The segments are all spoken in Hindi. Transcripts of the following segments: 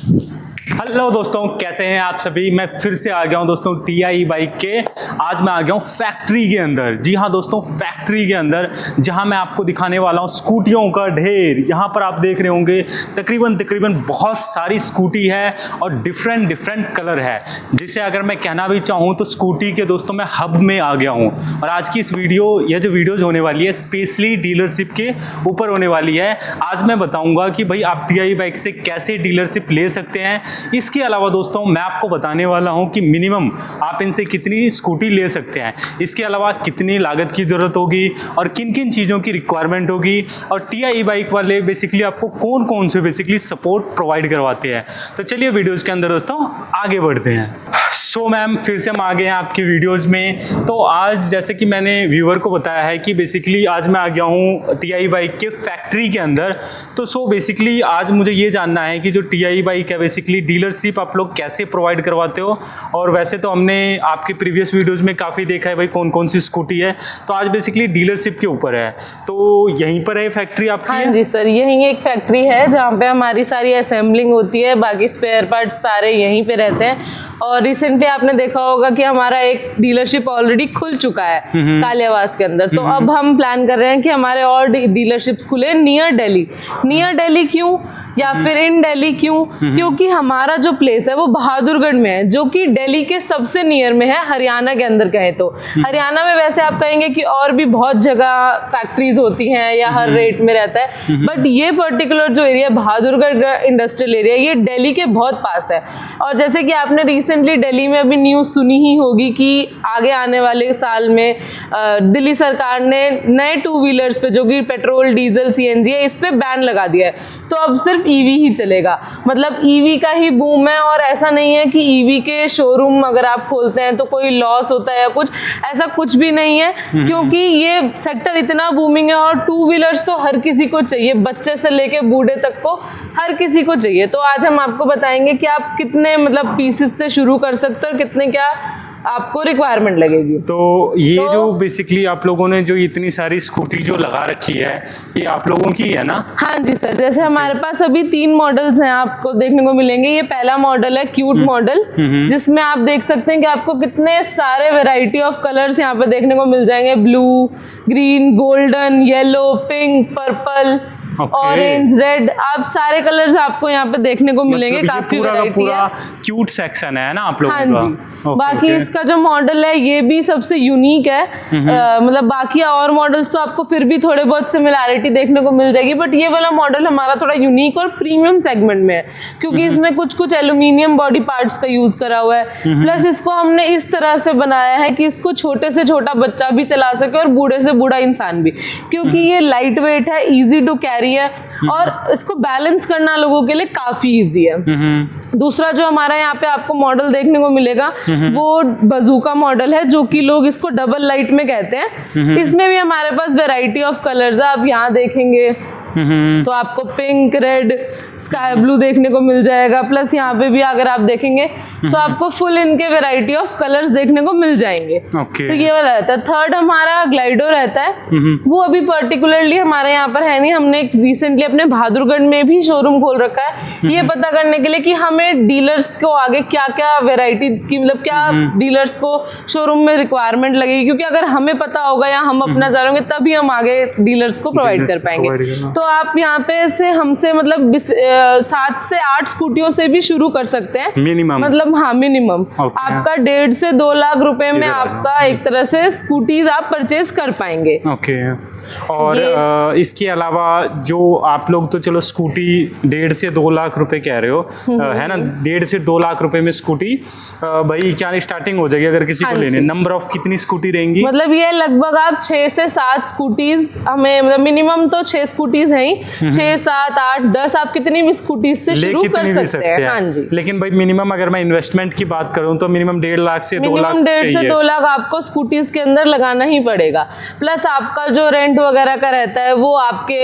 हेलो दोस्तों, कैसे हैं आप सभी। मैं फिर से आ गया हूं दोस्तों TI बाइक के। आज मैं आ गया हूं फैक्ट्री के अंदर। जी हाँ दोस्तों, फैक्ट्री के अंदर जहां मैं आपको दिखाने वाला हूं स्कूटियों का ढेर। यहां पर आप देख रहे होंगे तकरीबन बहुत सारी स्कूटी है और डिफरेंट कलर है। जिसे अगर मैं कहना भी चाहूँ तो स्कूटी के दोस्तों मैं हब में आ गया हूँ। और आज की इस यह जो वीडियोज़ होने वाली है स्पेशली डीलरशिप के ऊपर होने वाली है। आज मैं बताऊँगा कि भाई आप TI बाइक से कैसे डीलरशिप ले सकते हैं। इसके अलावा दोस्तों मैं आपको बताने वाला हूं कि मिनिमम आप इनसे कितनी स्कूटी ले सकते हैं, इसके अलावा कितनी लागत की ज़रूरत होगी और किन किन चीज़ों की रिक्वायरमेंट होगी, और TI बाइक वाले बेसिकली आपको कौन कौन से बेसिकली सपोर्ट प्रोवाइड करवाते हैं। तो चलिए वीडियोज़ के अंदर दोस्तों आगे बढ़ते हैं। सो मैम फिर से हम आ गए हैं आपकी वीडियोस में। तो आज जैसे कि मैंने व्यूअर को बताया है कि बेसिकली आज मैं आ गया हूँ TI बाइक के फैक्ट्री के अंदर। तो बेसिकली आज मुझे ये जानना है कि जो TI बाइक है बेसिकली डीलरशिप आप लोग कैसे प्रोवाइड करवाते हो। और वैसे तो हमने आपके प्रीवियस वीडियोज़ में काफ़ी देखा है भाई कौन कौन सी स्कूटी है। तो आज बेसिकली डीलरशिप के ऊपर है। तो यहीं पर है फैक्ट्री आपकी? हाँ जी सर, यहीं एक फैक्ट्री है जहाँ पे हमारी सारी असेंबलिंग होती है, बाकी स्पेयर पार्ट्स सारे यहीं पे रहते हैं। और रिसेंटली आपने देखा होगा कि हमारा एक डीलरशिप ऑलरेडी खुल चुका है कालियावास के अंदर। तो अब हम प्लान कर रहे हैं कि हमारे और डीलरशिप्स खुले नियर दिल्ली क्यों या फिर इन दिल्ली क्यों? क्योंकि हमारा जो प्लेस है वो बहादुरगढ़ में है, जो कि दिल्ली के सबसे नियर में है, हरियाणा के अंदर कहे तो। हरियाणा में वैसे आप कहेंगे कि और भी बहुत जगह फैक्ट्रीज होती हैं या हर रेट में रहता है, बट ये पर्टिकुलर जो एरिया बहादुरगढ़ इंडस्ट्रियल एरिया ये दिल्ली के बहुत पास है। और जैसे कि आपने रिसेंटली दिल्ली में अभी न्यूज़ सुनी ही होगी कि आगे आने वाले साल में दिल्ली सरकार ने नए 2 व्हीलर्स पे जो कि पेट्रोल डीजल CNG है इस पे बैन लगा दिया है। तो अब सिर्फ EV ही चलेगा, मतलब EV का ही बूम है। और ऐसा नहीं है कि EV के शोरूम अगर आप खोलते हैं तो कोई लॉस होता है या कुछ, ऐसा कुछ भी नहीं है, क्योंकि ये सेक्टर इतना बूमिंग है। और 2 व्हीलर्स तो हर किसी को चाहिए, बच्चे से लेके बूढ़े तक को हर किसी को चाहिए। तो आज हम आपको बताएंगे कि आप कितने मतलब पीसेस से शुरू कर सकते हो और कितने क्या आपको रिक्वायरमेंट लगेगी। तो जो बेसिकली आप लोगों ने जो इतनी सारी स्कूटी जो लगा रखी है ये आप लोगों की है ना? हाँ जी सर, जैसे हमारे पास अभी 3 मॉडल्स हैं आपको देखने को मिलेंगे। ये पहला मॉडल है क्यूट मॉडल, जिसमें आप देख सकते हैं कि आपको कितने सारे वैरायटी ऑफ कलर्स यहाँ पे देखने को मिल जाएंगे। Blue, green, golden, yellow, pink, purple, orange, red, आप सारे कलर्स आपको यहाँ पे देखने को मिलेंगे। मतलब काफी पूरा क्यूट सेक्शन है ना आप लोगों हाँ का? जी। बाकी इसका जो मॉडल है ये भी सबसे यूनिक है। मतलब बाकी और मॉडल्स तो आपको फिर भी थोड़े बहुत सिमिलैरिटी देखने को मिल जाएगी, बट ये वाला मॉडल हमारा थोड़ा यूनिक और प्रीमियम सेगमेंट में है, क्योंकि इसमें कुछ एल्यूमिनियम बॉडी पार्ट्स का यूज करा हुआ है। प्लस इसको हमने इस तरह से बनाया है कि इसको छोटे से छोटा बच्चा भी चला सके और बूढ़े से बूढ़ा इंसान भी, क्योंकि ये लाइट वेट है, इजी टू कैरी है और इसको बैलेंस करना लोगों के लिए काफी इजी है। दूसरा जो हमारा यहाँ पे आपको मॉडल देखने को मिलेगा वो बजूका मॉडल है, जो कि लोग इसको डबल लाइट में कहते हैं। इसमें भी हमारे पास वैरायटी ऑफ कलर्स है, आप यहाँ देखेंगे तो आपको पिंक, रेड, स्काई ब्लू देखने को मिल जाएगा। प्लस यहाँ पे भी अगर आप देखेंगे तो आपको फुल इनके वैरायटी ऑफ कलर्स देखने को मिल जाएंगे। तो ये वाला रहता है। थर्ड हमारा ग्लाइडो रहता है, वो अभी पर्टिकुलरली हमारे यहाँ पर है नहीं। हमने रिसेंटली अपने बहादुरगढ़ में भी शोरूम खोल रखा है, ये पता करने के लिए कि हमें डीलर्स को आगे क्या क्या वैरायटी की, मतलब क्या डीलर्स को शोरूम में रिक्वायरमेंट लगेगी, क्योंकि अगर हमें पता होगा या हम अपना जानेंगे तभी हम आगे डीलर्स को प्रोवाइड कर पाएंगे। तो आप यहाँ पे से हमसे मतलब 7 से 8 स्कूटियों से भी शुरू कर सकते हैं मिनिमम, मतलब हाँ मिनिमम। आपका 1.5 से 2 लाख रुपए में आपका एक तरह से स्कूटीज आप परचेज कर पाएंगे। और इसके अलावा जो आप लोग तो चलो स्कूटी 1.5 से 2 लाख रुपए कह रहे हो, है ना? 1.5 से 2 लाख रुपए में स्कूटी भाई क्या स्टार्टिंग हो जाएगी अगर किसी को लेने? नंबर ऑफ कितनी स्कूटी रहेंगी? मतलब ये लगभग आप 6 से 7 स्कूटीज हमें, मतलब मिनिमम तो 6 स्कूटीज हैं, 6, 7, 8, 10 आप कितनी भी स्कूटीज से शुरू कर सकते हैं। हाँ जी। लेकिन भाई मिनिमम अगर मैं इन्वेस्टमेंट की बात करूं तो मिनिमम 1.5 लाख से 2 लाख चाहिए। 1.5 से 2 लाख आपको स्कूटीज के अंदर लगाना ही पड़ेगा। प्लस आपका जो रेंट वगैरह का रहता है वो आपके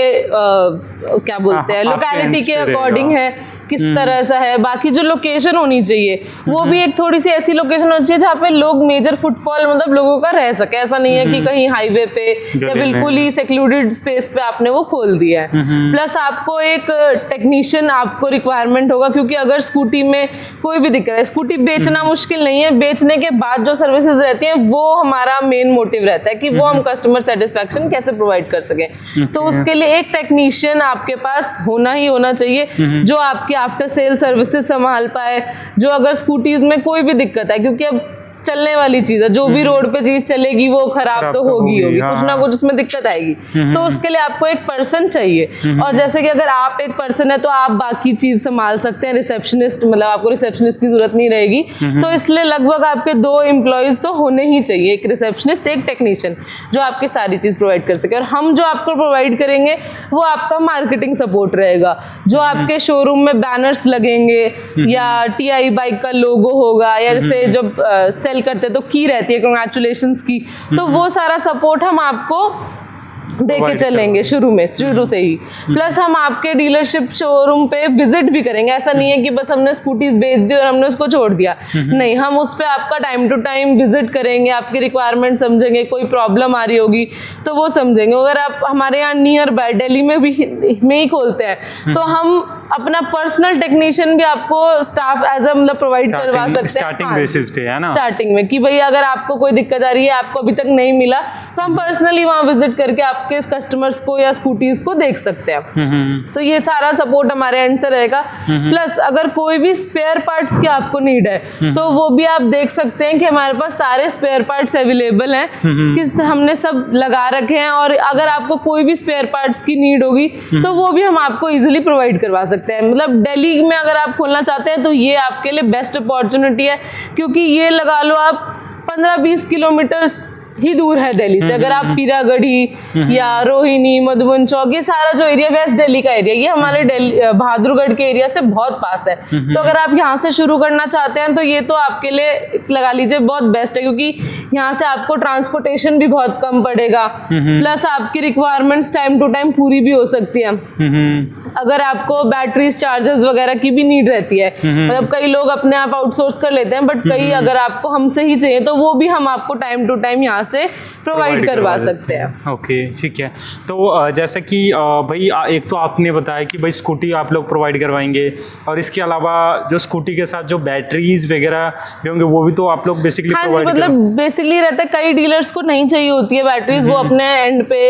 क्या बोलते हैं लोकेलिटी के अकॉर्डिंग है किस तरह सा है, बाकी जो लोकेशन होनी चाहिए वो भी एक थोड़ी सी ऐसी लोकेशन होनी चाहिए जहाँ पे लोग मेजर फुटफॉल मतलब लोगों का रह सके। ऐसा नहीं है कि कहीं हाईवे पे या बिल्कुल ही सेक्लूडेड स्पेस पे आपने वो खोल दिया है। प्लस आपको एक टेक्नीशियन आपको रिक्वायरमेंट होगा, क्योंकि अगर स्कूटी में कोई भी दिक्कत है, स्कूटी बेचना मुश्किल नहीं है, बेचने के बाद जो सर्विसेज रहती हैं वो हमारा मेन मोटिव रहता है कि वो हम कस्टमर सेटिस्फेक्शन कैसे प्रोवाइड कर सकें। तो उसके लिए एक टेक्नीशियन आपके पास होना ही होना चाहिए जो आपकी आफ्टर सेल सर्विसेज संभाल पाए। जो अगर स्कूटीज में कोई भी दिक्कत है, क्योंकि अब चलने वाली चीज है, जो भी रोड पे चीज चलेगी वो खराब तो होगी कुछ ना कुछ उसमें दिक्कत आएगी। तो उसके लिए आपको एक पर्सन चाहिए, और जैसे कि अगर आप एक पर्सन है तो आप बाकी चीज संभाल सकते हैं। रिसेप्शनिस्ट मतलब आपको रिसेप्शनिस्ट की जरूरत नहीं रहेगी, तो इसलिए लगभग आपके 2 एम्प्लॉयज तो होने ही चाहिए, एक रिसेप्शनिस्ट एक टेक्नीशियन जो आपकी सारी चीज प्रोवाइड कर सके। और हम जो आपको प्रोवाइड करेंगे वो आपका मार्केटिंग सपोर्ट रहेगा, जो आपके शोरूम में बैनर्स लगेंगे या TI बाइक का लोगो होगा, या जैसे जब करते तो की रहती है कांग्रेचुलेशंस की, तो वो सारा सपोर्ट हम आपको देके चलेंगे शुरू से ही। प्लस हम आपके डीलरशिप शोरूम पे विजिट भी करेंगे। ऐसा नहीं है कि बस हमने स्कूटीज बेच दी और हमने उसको छोड़ दिया, नहीं, हम उस पे आपका टाइम टू टाइम विजिट करेंगे, आपकी रिक्वायरमेंट समझेंगे, कोई प्रॉब्लम आ रही होगी तो वो समझेंगे। अगर आप हमारे यहाँ नियर बाय दिल्ली में ही खोलते हैं तो हम अपना पर्सनल टेक्नीशियन भी आपको स्टाफ एज अ मतलब प्रोवाइड करवा सकते हैं स्टार्टिंग बेसिस पे, है ना, स्टार्टिंग में, कि भाई अगर आपको कोई दिक्कत आ रही है, आपको अभी तक नहीं मिला, तो हम पर्सनली वहाँ विजिट करके आपके कस्टमर्स को या स्कूटीज को देख सकते हैं। तो ये सारा सपोर्ट हमारे एंड से रहेगा। प्लस अगर कोई भी स्पेयर पार्ट्स की आपको नीड है तो वो भी आप देख सकते हैं कि हमारे पास सारे स्पेयर पार्ट्स अवेलेबल हैं, कि हमने सब लगा रखे हैं। और अगर आपको कोई भी स्पेयर पार्ट्स की नीड होगी तो वो भी हम आपको इजीली प्रोवाइड करवा सकते हैं। मतलब दिल्ली में अगर आप खोलना चाहते हैं तो ये आपके लिए बेस्ट अपॉर्चुनिटी है, क्योंकि ये लगा लो आप 15-20 किलोमीटर ही दूर है दिल्ली से। अगर आप पीरागढ़ी या रोहिणी, मधुबन चौक, ये सारा जो एरिया वेस्ट दिल्ली का एरिया, ये हमारे बहादुरगढ़ के एरिया से बहुत पास है। तो अगर आप यहाँ से शुरू करना चाहते हैं तो ये तो आपके लिए लगा लीजिए बहुत बेस्ट है, क्योंकि यहाँ से आपको ट्रांसपोर्टेशन भी बहुत कम पड़ेगा, प्लस आपकी रिक्वायरमेंट्स टाइम टू टाइम पूरी भी हो सकती है। अगर आपको बैटरीज चार्जर्स वगैरह की भी नीड रहती है, मतलब कई लोग अपने आप आउटसोर्स कर लेते हैं, बट कई अगर आपको हमसे ही चाहिए तो वो भी हम आपको टाइम टू टाइम यहाँ से प्रोवाइड करवा सकते हैं। ओके, ठीक है। तो जैसे कि भाई एक तो आपने बताया कि भाई स्कूटी आप लोग प्रोवाइड करवाएंगे, और इसके अलावा जो स्कूटी के साथ जो बैटरीज वगैरह भी होंगे वो भी तो आप लोग बेसिकली प्रोवाइड मतलब बेसिकली रहता है, कई डीलर्स को नहीं चाहिए होती है बैटरीज, वो अपने एंड पे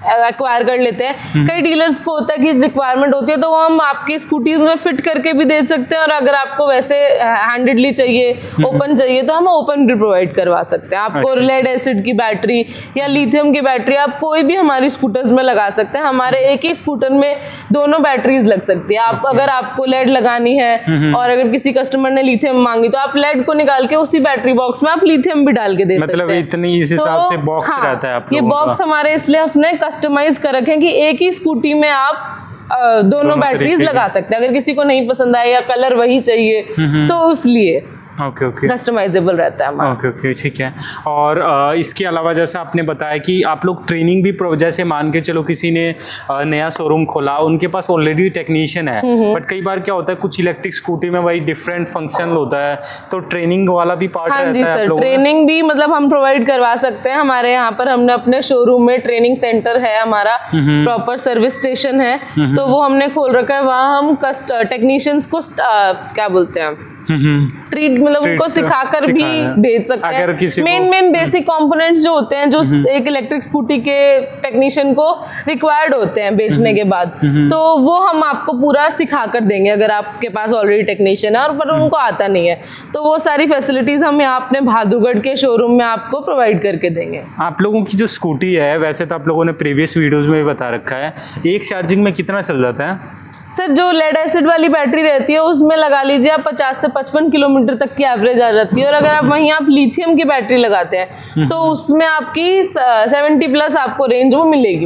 एक्वायर कर लेते हैं। कई डीलर्स को होता है कि रिक्वायरमेंट होती है तो वो हम आपकी स्कूटीज में फिट करके भी दे सकते हैं, और अगर आपको वैसे हैंडेडली चाहिए, ओपन चाहिए, तो हम ओपन भी प्रोवाइड करवा सकते हैं। आपको लेड एसिड की बैटरी या लिथियम की बैटरी आप कोई भी हमारी स्कूटर्स में लगा सकते हैं। हमारे एक ही स्कूटर में दोनों बैटरीज लग सकती है। आप अगर आपको लेड लगानी है और अगर किसी कस्टमर ने लिथियम मांगी तो आप लेड को निकाल के उसी बैटरी बॉक्स में आप लिथियम भी डाल के दे सकते हैं। मतलब इतनी इस हिसाब से बॉक्स रहता है आप लोगों का। ये बॉक्स हमारे इसलिए अपने कस्टमाइज कर रखे हैं कि एक ही स्कूटी में आप दोनों बैटरीज लगा सकते हैं। अगर किसी को नहीं पसंद आए या कलर वही चाहिए तो उसलिए ओके कस्टमाइजेबल रहता है हमारा। ओके ठीक है। और इसके अलावा जैसे आपने बताया कि आप लोग ट्रेनिंग भी जैसे मान के चलो किसी ने नया शोरूम खोला, उनके पास ऑलरेडी टेक्नीशियन है, बट कई बार क्या होता है कुछ इलेक्ट्रिक स्कूटी में भाई डिफरेंट फंक्शन होता है, तो ट्रेनिंग वाला भी पार्ट रहता है आप लोगों का? ट्रेनिंग भी मतलब हम प्रोवाइड करवा सकते हैं। हमारे यहाँ पर हमने अपने शोरूम में ट्रेनिंग सेंटर है, हमारा प्रॉपर सर्विस स्टेशन है, तो वो हमने खोल रखा है। वहाँ हम टेक्नीशियंस को क्या बोलते हैं ट्रीट मतलब उनको सिखाकर भी भेज सकते हैं। मेन बेसिक कंपोनेंट्स जो होते हैं जो एक इलेक्ट्रिक स्कूटी के टेक्नीशियन को रिक्वायर्ड होते हैं बेचने के बाद, तो वो हम आपको पूरा सिखाकर देंगे अगर आपके पास ऑलरेडी टेक्नीशियन है और पर उनको आता नहीं है, तो वो सारी फैसिलिटीज हम यहाँ अपने बहादुरगढ़ के शोरूम में आपको प्रोवाइड करके देंगे। आप लोगों की जो स्कूटी है, वैसे तो आप लोगों ने प्रीवियस वीडियोज में भी बता रखा है, एक चार्जिंग में कितना चल जाता है? सर जो लेड एसिड वाली बैटरी रहती है उसमें लगा लीजिए आप 50 से 55 किलोमीटर तक की एवरेज आ जाती है। और अगर आप वहीं आप लिथियम की बैटरी लगाते हैं तो उसमें आपकी 70 प्लस आपको रेंज वो मिलेगी।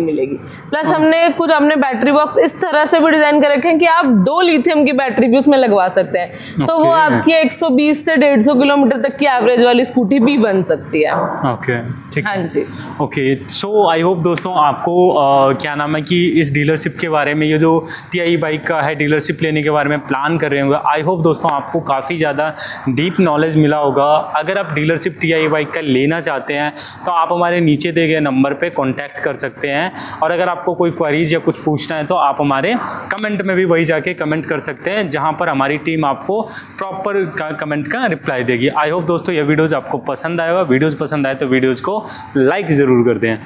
प्लस हमने बैटरी बॉक्स इस तरह से भी डिजाइन कर रखे हैं कि आप 2 लिथियम की बैटरी भी उसमें लगवा सकते हैं, तो वो आपकी 120 से 150 किलोमीटर तक की एवरेज वाली स्कूटी भी बन सकती है। ओके, ठीक। हाँ जी। ओके, सो आई होप दोस्तों आपको क्या नाम है कि इस डीलरशिप के बारे में, ये जो TI बाइक का है डीलरशिप लेने के बारे में प्लान कर रहे होंगे, आई होप दोस्तों आपको काफ़ी ज़्यादा डीप नॉलेज मिला होगा। अगर आप डीलरशिप TI बाइक का लेना चाहते हैं तो आप हमारे नीचे दिए गए नंबर पे कांटेक्ट कर सकते हैं, और अगर आपको कोई क्वेरीज या कुछ पूछना है तो आप हमारे कमेंट में भी वही जाके कमेंट कर सकते हैं, जहाँ पर हमारी टीम आपको प्रॉपर कमेंट का रिप्लाई देगी। आई होप दोस्तों ये वीडियोज़ आपको पसंद आएगा। वीडियोज़ पसंद आए तो वीडियोज़ को लाइक ज़रूर कर दें।